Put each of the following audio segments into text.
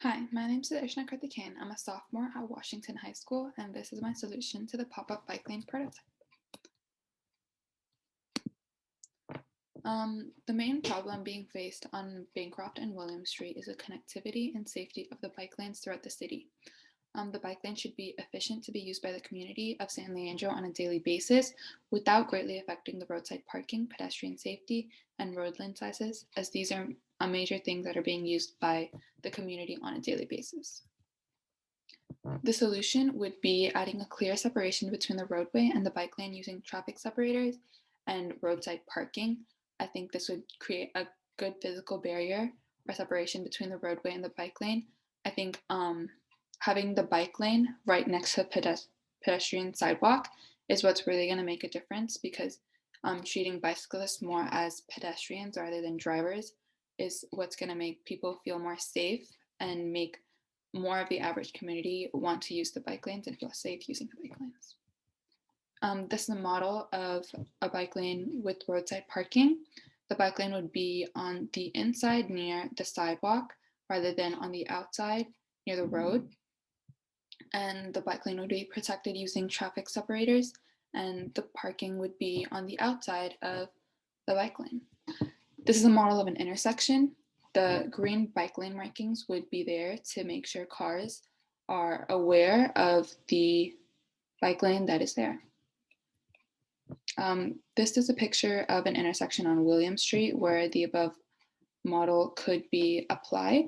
Hi, my name is Sutharsana Karthikeyan. I'm a sophomore at Washington High School, and this is my solution to the pop-up bike lane prototype. The main problem being faced on Bancroft and William Street is the connectivity and safety of the bike lanes throughout the city. The bike lane should be efficient to be used by the community of San Leandro on a daily basis without greatly affecting the roadside parking, pedestrian safety, and road lane sizes, as these are a major things that are being used by the community on a daily basis. The solution would be adding a clear separation between the roadway and the bike lane using traffic separators and roadside parking. I think this would create a good physical barrier or separation between the roadway and the bike lane. I think having the bike lane right next to pedestrian sidewalk is what's really going to make a difference because treating bicyclists more as pedestrians rather than drivers is what's going to make people feel more safe and make more of the average community want to use the bike lanes and feel safe using the bike lanes. This is a model of a bike lane with roadside parking. The bike lane would be on the inside near the sidewalk rather than on the outside near the road. And the bike lane would be protected using traffic separators, and the parking would be on the outside of the bike lane. This is a model of an intersection. The green bike lane markings would be there to make sure cars are aware of the bike lane that is there. This is a picture of an intersection on William Street where the above model could be applied.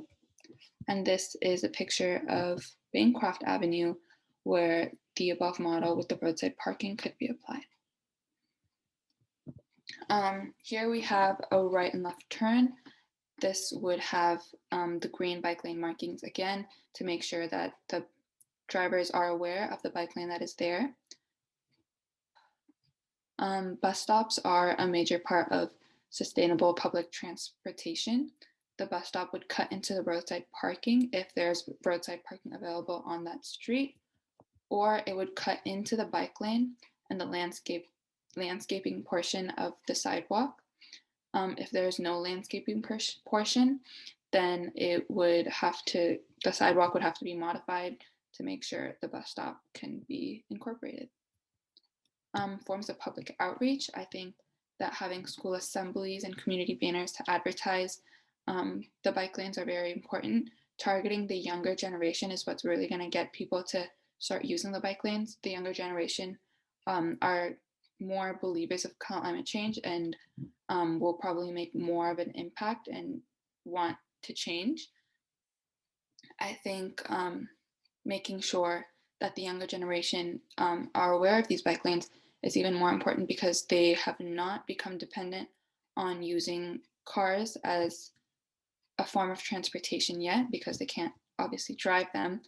And this is a picture of Bancroft Avenue where the above model with the roadside parking could be applied. Here we have a right and left turn. This would have the green bike lane markings again to make sure that the drivers are aware of the bike lane that is there. Bus stops are a major part of sustainable public transportation. The bus stop would cut into the roadside parking if there's roadside parking available on that street, or it would cut into the bike lane and the landscaping portion of the sidewalk. If there's no landscaping portion, then the sidewalk would have to be modified to make sure the bus stop can be incorporated. Forms of public outreach, I think that having school assemblies and community banners to advertise the bike lanes are very important. Targeting the younger generation is what's really going to get people to start using the bike lanes. The younger generation are more believers of climate change and will probably make more of an impact and want to change. I think making sure that the younger generation are aware of these bike lanes is even more important because they have not become dependent on using cars as a form of transportation yet because they can't obviously drive them.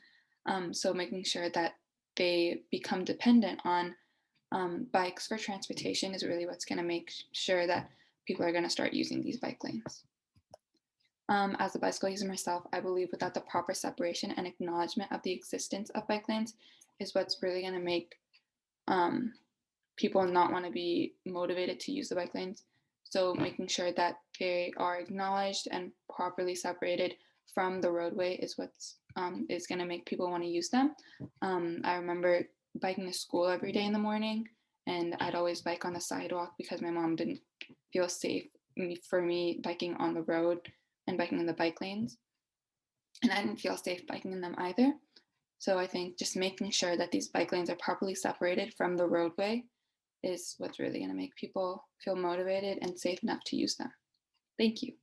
So making sure that they become dependent on bikes for transportation is really what's going to make sure that people are going to start using these bike lanes. As a bicycle user myself, I believe without the proper separation and acknowledgement of the existence of bike lanes is what's really going to make people not want to be motivated to use the bike lanes. So making sure that they are acknowledged and properly separated from the roadway is what's is going to make people want to use them. I remember biking to school every day in the morning, and I'd always bike on the sidewalk because my mom didn't feel safe for me biking on the road and biking in the bike lanes. And I didn't feel safe biking in them either. So I think just making sure that these bike lanes are properly separated from the roadway is what's really going to make people feel motivated and safe enough to use them. Thank you.